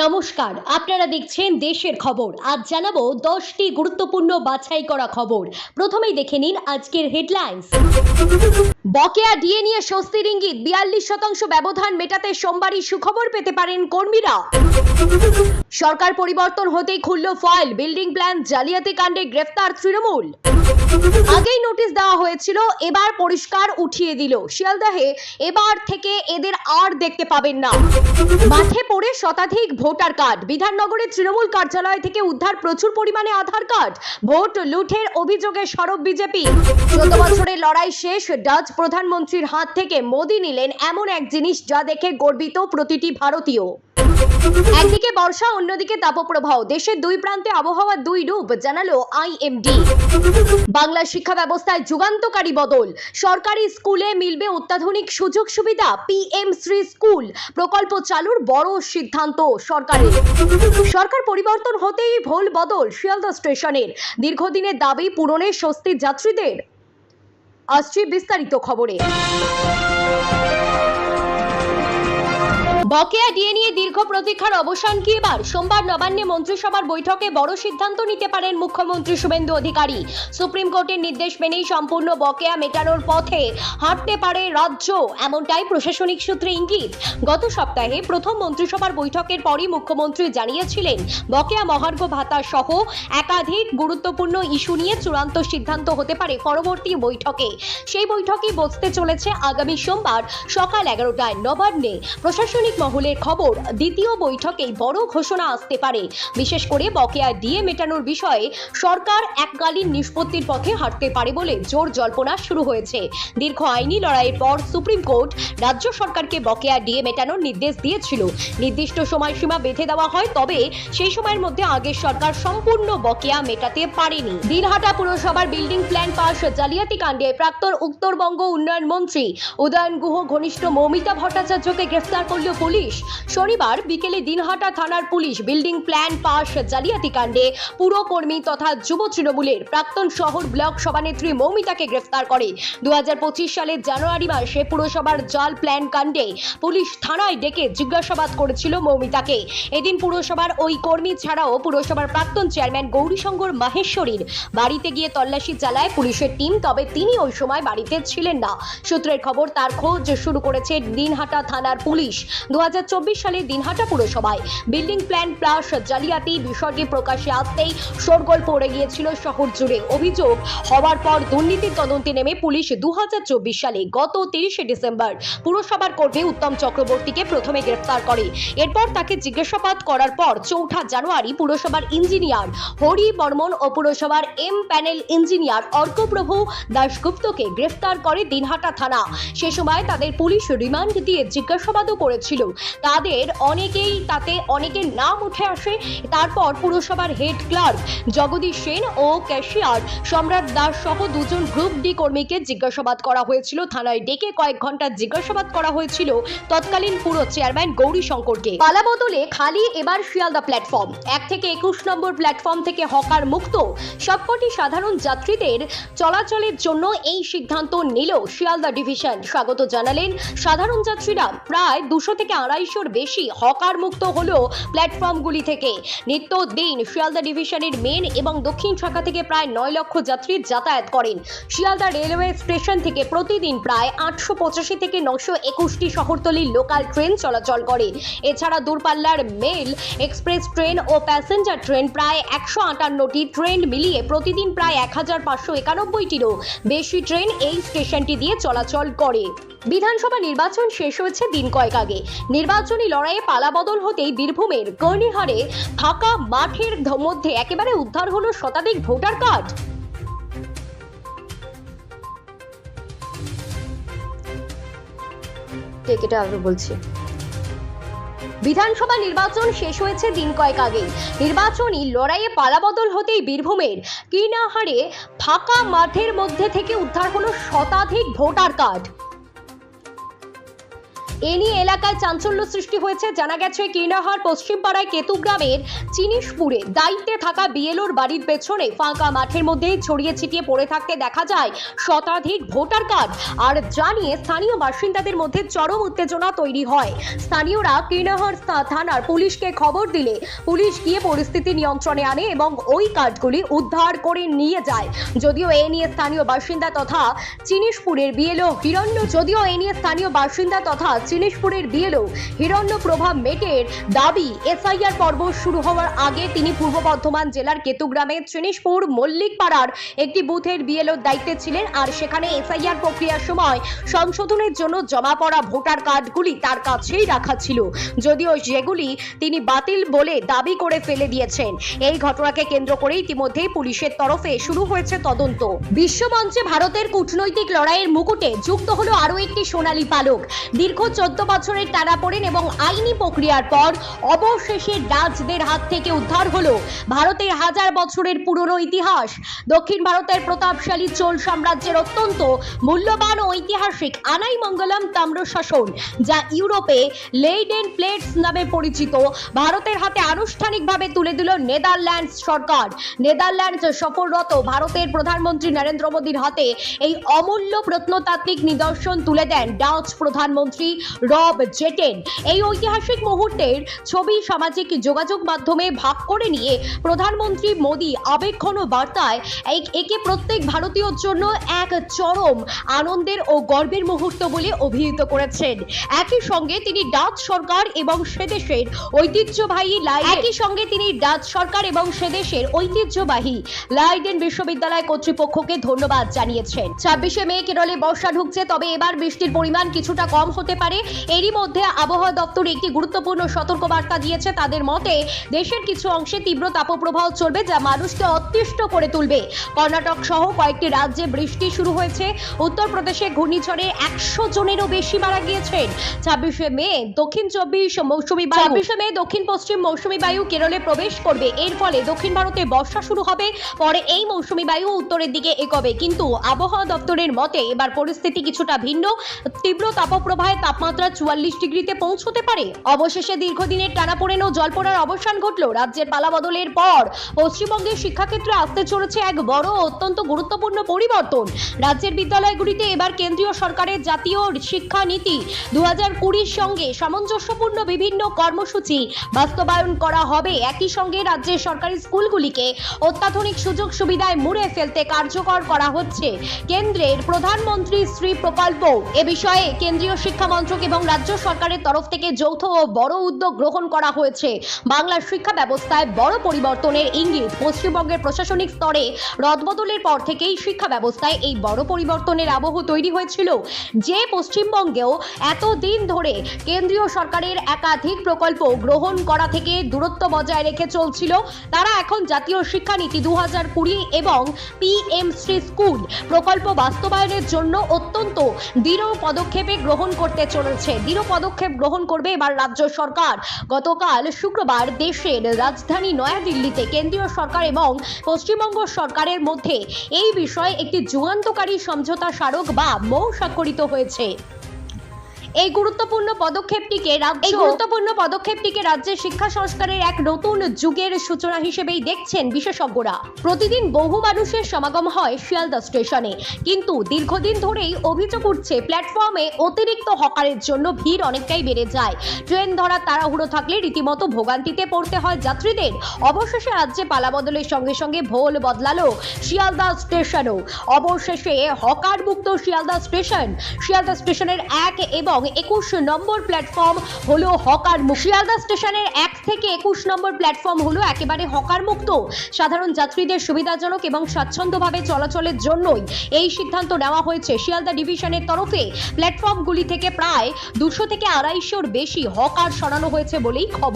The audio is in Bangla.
নমস্কার, আপনারা দেখছেন দেশের খবর। আজ জানাবো 10টি গুরুত্বপূর্ণ বাছাই করা খবর। প্রথমেই দেখে নিন আজকের হেডলাইন্স। বকেয়া ডিএ নিয়ে স্বস্তির ইঙ্গিত, 42% ব্যবধান মেটাতে সোমবারই সুখবর পেতে পারেন কর্মীরা। সরকার পরিবর্তন হতেই খুলল ফাইল, বিল্ডিং প্ল্যান জালিয়াতি কাণ্ডে গ্রেফতার তৃণমূল। আগেই নোটিশ দেওয়া হয়েছিল, এবার পরিষ্কার উঠিয়ে দিল। শিয়ালদাহে এবার থেকে এদের আর দেখতে পাবেন না। মাঠে পড়ে শতাধিক ভোটার কার্ড, বিধাননগরের তৃণমূল কার্যালয় থেকে উদ্ধার প্রচুর পরিমাণে আধার কার্ড। ভোট লুঠের অভিযোগে সরব বিজেপি। 14 বছরের লড়াই শেষ, ডাচ প্রধানমন্ত্রীর হাত থেকে মোদি নিলেন এমন এক জিনিস যা দেখে গর্বিত প্রতিটি ভারতীয়। একদিকে বর্ষা, অন্যদিকে তাপপ্রবাহ, দেশের দুই প্রান্তে আবহাওয়ার দুই রূপ, জানালো আইএমডি। বাংলা শিক্ষা ব্যবস্থায় যুগান্তকারী বদল, সরকারি স্কুলে মিলবে অত্যাধুনিক সুযোগ সুবিধা। পিএম শ্রী স্কুল প্রকল্প চালুর বড় সিদ্ধান্ত সরকারের। সরকার পরিবর্তন হতেই ভোল বদল শিয়ালদা স্টেশনের, দীর্ঘদিনের দাবি পূরণে স্বস্তি যাত্রীদের। আসছি বিস্তারিত খবরে। বকেয়া ডিএ নিয়ে দীর্ঘ প্রতীক্ষার অবসান কি এবার? সোমবার নবান্নে মন্ত্রিসভার বৈঠকে বড় সিদ্ধান্ত নিতে পারেন মুখ্যমন্ত্রী শুভেন্দু অধিকারী। সুপ্রিম কোর্টের নির্দেশ মেনেই সম্পূর্ণ বকেয়া মেটানোর পথে হাঁটতে পারে রাজ্য, এমনটাই প্রশাসনিক সূত্রে ইঙ্গিত। গত সপ্তাহে প্রথম মন্ত্রিসভার বৈঠকের পরই মুখ্যমন্ত্রী জানিয়েছিলেন বকেয়া মহার্ঘ ভাতা সহ একাধিক গুরুত্বপূর্ণ ইস্যু নিয়ে চূড়ান্ত সিদ্ধান্ত হতে পারে পরবর্তী বৈঠকে। সেই বৈঠকই বসতে চলেছে আগামী সোমবার সকাল 11টায় নবান্নে। প্রশাসনিক মহলের খবর, দ্বিতীয় বৈঠকেই বড় ঘোষণা আসতে পারে। বিশেষ করে বকেয়া ডিএ মেটানোর বিষয়ে সরকার এককালীন নিষ্পত্তির পথে হাঁটতে পারে বলে জোর জল্পনা শুরু হয়েছে। দীর্ঘ আইনি লড়াইয়ের পর সুপ্রিম কোর্ট রাজ্য সরকারকে বকেয়া ডিএ মেটানোর নির্দেশ দিয়েছিল। নির্দিষ্ট সময়সীমা বেঁধে দেওয়া হয়, তবে সেই সময়ের মধ্যে আগের সরকার সম্পূর্ণ বকেয়া মেটাতে পারেনি। দিনহাটা পুরসভার বিল্ডিং প্ল্যান পাস জালিয়াতি কাণ্ডে প্রাক্তন উত্তরবঙ্গ উন্নয়ন মন্ত্রী উদয়ন গুহ ঘনিষ্ঠ মৌমিতা ভট্টাচার্যকে গ্রেফতার করল পুলিশ। শনিবার বিকেলে দিনহাটা থানার পুলিশ বিল্ডিং প্ল্যান পাস জালিয়াতি কাণ্ডে পুরকর্মী তথা যুব তৃণমূলের প্রাক্তন শহর ব্লক সভানেত্রী মৌমিতাকে গ্রেফতার করে। 2025 সালের জানুয়ারি মাসে পুরসভার জাল প্ল্যান কাণ্ডে পুলিশ থানায় ডেকে জিজ্ঞাসাবাদ করেছিল মৌমিতাকে। এদিন পুরসভার ওই কর্মী ছাড়াও পুরসভার প্রাক্তন চেয়ারম্যান গৌরীশঙ্কর মাহেশ্বরীর বাড়িতে গিয়ে তল্লাশি চালায় পুলিশের টিম, তবে তিনি ওই সময় বাড়িতে ছিলেন না। সূত্রের খবর, তার খোঁজ শুরু করেছে দিনহাটা থানার পুলিশ। 2024 সালে দিনহাটা পুরসভায় বিল্ডিং প্ল্যান প্লাস জালিয়াতি বিষয়টি প্রকাশ্যে আসতেই শোরগোল পড়ে গিয়েছিল শহর জুড়ে। অভিযোগ হওয়ার পর দুর্নীতির তদন্তে নেমে পুলিশ 2024 সালে গত 30শে ডিসেম্বর পুরসভার কর্মী উত্তম চক্রবর্তীকে প্রথমে গ্রেফতার করে। এরপর তাকে জিজ্ঞাসাবাদ করার পর 4 জানুয়ারি পুরসভার ইঞ্জিনিয়ার হরি বর্মন ও পুরসভার এম প্যানেল ইঞ্জিনিয়ার অর্কপ্রভু দাশগুপ্তকে গ্রেফতার করে দিনহাটা থানা। সে সময় তাদের পুলিশ রিমান্ড দিয়ে জিজ্ঞাসাবাদও করেছিল। তাদের অনেকের নাম উঠে আসে। তারপর পুরসভার হেড ক্লার্ক জগদীশ সেন ও ক্যাশিয়ার সম্রাট দাস সহ 2জন গ্রুপ ডি কর্মীকে জিজ্ঞাসাবাদ করা হয়েছিল। থানায় ডেকে কয়েক ঘন্টা জিজ্ঞাসাবাদ করা হয়েছিল তৎকালীন পুর চেয়ারম্যান গৌরীশঙ্করকে। পালা বদলে খালি এবার শিয়ালদা প্ল্যাটফর্ম। 1 থেকে 21 নম্বর প্ল্যাটফর্ম থেকে হকার মুক্ত। সবকটি সাধারণ যাত্রীদের চলাচলের জন্য এই সিদ্ধান্ত নিল শিয়ালদা ডিভিশন। স্বাগত জানালেন সাধারণ যাত্রীরা। প্রায় 200 থেকে 250-র বেশি হকার মুক্ত হলো প্ল্যাটফর্মগুলি থেকে। নিত্যদিন শিয়ালদা ডিভিশনের মেন এবং দক্ষিণ শাখা থেকে প্রায় 9 লক্ষ যাত্রী যাতায়াত করেন। শিয়ালদা রেলওয়ে স্টেশন থেকে প্রতিদিন প্রায় 885 থেকে 921টি শহরতলির লোকাল ট্রেন চলাচল করে। এছাড়া দূরপাল্লার মেল, এক্সপ্রেস ট্রেন ও প্যাসেঞ্জার ট্রেন প্রায় 158টি ট্রেন মিলিয়ে প্রতিদিন প্রায় 1591টিরও বেশি ট্রেন এই স্টেশনটি দিয়ে চলাচল করে। বিধানসভা নির্বাচন শেষ হয়েছে দিন কয়েক আগে। নির্বাচনী লড়াইয়ে পালাবদল হতেই বীরভূমের কর্ণিহারে ফাঁকা মাঠের মধ্যে একেবারে উদ্ধার হলো শতাধিক ভোটার কার্ড। বিধানসভা নির্বাচন শেষ হয়েছে দিন কয়েক আগে। নির্বাচনী লড়াইয়ে পালাবদল হতেই বীরভূমের কর্ণিহারে ফাঁকা মাঠের মধ্যে থেকে উদ্ধার হলো শতাধিক ভোটার কার্ড। এ নিয়ে এলাকায় চাঞ্চল্য সৃষ্টি হয়েছে। জানা গেছে কীর্ণাহার পশ্চিমপাড়ায় কেতুগ্রামের চিনিশপুরে দায়িত্বে থাকা বিএলওর বাড়ির পেছনে ফাঁকা মাঠের মধ্যে ছড়িয়ে ছিটিয়ে পড়ে থাকতে দেখা যায় শতাধিক ভোটার কার্ড। আর জানিয়ে স্থানীয় বাসিন্দাদের মধ্যে চরম উত্তেজনা তৈরি হয়। স্থানীয়রা কীর্ণাহার থানার পুলিশকে খবর দিলে পুলিশ গিয়ে পরিস্থিতি নিয়ন্ত্রণে আনে এবং ওই কার্ডগুলি উদ্ধার করে নিয়ে যায়। যদিও এ নিয়ে স্থানীয় বাসিন্দা তথা চিনিশপুরের বিএলও হিরণ্যপ্রভা মেটের দাবি, এসআইআর পর্ব শুরু হওয়ার আগে তিনি পূর্ব বর্ধমান জেলার কেতুগ্রামের চিনিশপুর মল্লিকপাড়ার একটি বুথের বিএলওর দায়িত্বে ছিলেন। আর সেখানে এসআইআর প্রক্রিয়ার সময় সংশোধনের জন্য জমা পড়া ভোটার কার্ডগুলি তার কাছেই রাখা ছিল, যদিও যেগুলি তিনি বাতিল বলে দাবি করে ফেলে দিয়েছেন। এই ঘটনাকে কেন্দ্র করে ইতিমধ্যেই পুলিশের তরফে শুরু হয়েছে তদন্ত। বিশ্বমঞ্চে ভারতের কূটনৈতিক লড়াইয়ের মুকুটে যুক্ত হলো আরও একটি সোনালী পালক। দীর্ঘ 14 বছরের টানাপোড়েন এবং আইনি প্রক্রিয়ার পর অবশেষে ডাচদের হাত থেকে উদ্ধার হলো ভারতের হাজার বছরের পুরনো ইতিহাস। দক্ষিণ ভারতের প্রতাপশালী চোল সাম্রাজ্যের অত্যন্ত মূল্যবান ও ঐতিহাসিক আনাইমঙ্গলম তাম্রশাসন, যা ইউরোপে লেইডেন প্লেটস নামে পরিচিত, ভারতের হাতে আনুষ্ঠানিকভাবে তুলে দিল নেদারল্যান্ডস সরকার। নেদারল্যান্ডস সফররত ভারতের প্রধানমন্ত্রী নরেন্দ্র মোদীর হাতে এই অমূল্য প্রত্নতাত্ত্বিক নিদর্শন তুলে দেন ডাচ প্রধানমন্ত্রী রব জেটেন। এই ঐতিহাসিক মুহূর্তের ছবি সামাজিক যোগাযোগ মাধ্যমে ভাগ করে নিয়ে প্রধানমন্ত্রী মোদী আবেগঘন বার্তায় একে প্রত্যেক ভারতীয়র জন্য এক চরম আনন্দের ও গর্বের মুহূর্ত বলে অভিহিত করেছেন। একই সঙ্গে তিনি ডাচ সরকার এবং সেদেশের ঐতিহ্যবাহী লাইডেন বিশ্ববিদ্যালয় কর্তৃপক্ষকে ধন্যবাদ জানিয়েছেন। 26শে মে কেরলে বর্ষা ঢুকছে, তবে এবার বৃষ্টির পরিমাণ কিছুটা কম হতে পারে। এরই মধ্যে আবহাওয়া দপ্তর একটি গুরুত্বপূর্ণ সতর্কবার্তা দিয়েছে। তাদের মতে দেশের কিছু অংশে তীব্র তাপপ্রবাহ চলবে, যা মানুষকে অতিষ্ঠ করে তুলবে। কর্ণাটক সহ কয়েকটি রাজ্যে বৃষ্টি শুরু হয়েছে। উত্তরপ্রদেশে ঘূর্ণিঝড়ে 100 জনেরও বেশি মারা গিয়েছেন। 26শে মে দক্ষিণ পশ্চিম মৌসুমী বায়ু কেরলে প্রবেশ করবে। এর ফলে দক্ষিণ ভারতে বর্ষা শুরু হবে। পরে এই মৌসুমী বায়ু উত্তরের দিকে এগোবে। কিন্তু আবহাওয়া দপ্তরের মতে এবার পরিস্থিতি কিছুটা ভিন্ন। তীব্র তাপপ্রবাহে তাপমাত্রা 44 ডিগ্রিতে পৌঁছতে পারে। অবশেষে দীর্ঘদিনের টানাপোড়েন ও জলপড়ার অবসান ঘটল। রাজ্যের পালাবদলের পর পশ্চিমবঙ্গের শিক্ষাক্ষেত্রে আসতে চলেছে এক বড় ও অত্যন্ত গুরুত্বপূর্ণ পরিবর্তন। রাজ্যের বিদ্যালয়গুলিতে এবার কেন্দ্রীয় সরকারের জাতীয় শিক্ষানীতি 2020 সঙ্গে সামঞ্জস্যপূর্ণ বিভিন্ন কর্মসূচি বাস্তবায়ন করা হবে। একই সঙ্গে রাজ্যের সরকারি স্কুলগুলিকে অত্যাধুনিক সুযোগ সুবিধায় মুড়ে ফেলতে কার্যকর করা হচ্ছে কেন্দ্রের প্রধানমন্ত্রী শ্রী প্রকল্প। এ বিষয়ে কেন্দ্রীয় শিক্ষা মন্ত্রক এবং রাজ্য সরকারের তরফ থেকে যৌথ ও বড় উদ্যোগ গ্রহণ করা হয়েছে। বাংলার শিক্ষা ব্যবস্থায় বড় পরিবর্তনের ইঙ্গিত। পশ্চিমবঙ্গের প্রশাসনিক স্তরে রদবদলের পর থেকেই শিক্ষা ব্যবস্থায় এই বড় পরিবর্তনের আবহ তৈরি হয়েছিল। যে পশ্চিমবঙ্গেও এতদিন ধরে কেন্দ্রীয় সরকারের একাধিক প্রকল্প গ্রহণ করা থেকে দূরত্ব বজায় রেখে চলছিল, তারা এখন জাতীয় শিক্ষানীতি 2020 এবং PM শ্রী স্কুল প্রকল্প বাস্তবায়নের জন্য অত্যন্ত দৃঢ় পদক্ষেপ গ্রহণ করবে এবার রাজ্য সরকার। গতকাল শুক্রবার দেশের রাজধানী নয়াদিল্লিতে কেন্দ্রীয় সরকার এবং পশ্চিমবঙ্গ সরকারের মধ্যে এই বিষয়ে একটি যুগান্তকারী সমঝোতা স্মারক বা মৌ স্বাক্ষরিত হয়েছে। এই গুরুত্বপূর্ণ পদক্ষেপটিকে রাজ্যের শিক্ষা সংস্কারের এক নতুন যুগের সূচনা হিসেবেই দেখছেন বিশেষজ্ঞরা। প্রতিদিন বহু মানুষের সমাগম হয় শিয়ালদা স্টেশনে, কিন্তু দীর্ঘদিন ধরেই অভিযোগ উঠছে প্ল্যাটফর্মে অতিরিক্ত হকারের জন্য ভিড় অনেকটাই বেড়ে যায়। ট্রেন ধরার তাড়াহুড়ো থাকলে রীতিমতো ভোগান্তিতে পড়তে হয় যাত্রীদের। অবশেষে রাজ্যে পালাবদলের সঙ্গে সঙ্গে ভোল বদলালো শিয়ালদা স্টেশনও। অবশেষে হকার মুক্ত শিয়ালদা স্টেশনের 1 এবং 21 নম্বর প্ল্যাটফর্ম হলো হকার মুক্ত। শিয়ালদা স্টেশনের 1 থেকে 21 নম্বর প্ল্যাটফর্ম হলো একেবারে হকার মুক্ত। সাধারণ যাত্রীদের সুবিধাজনক এবং স্বাচ্ছন্দ্যভাবে চলাচলের জন্যই এই সিদ্ধান্ত নেওয়া হয়েছে। শিয়ালদা ডিভিশনের তরফে প্ল্যাটফর্মগুলি থেকে প্রায় 200 থেকে 250-র বেশি হকার সরানো হয়েছে বলেই খবর।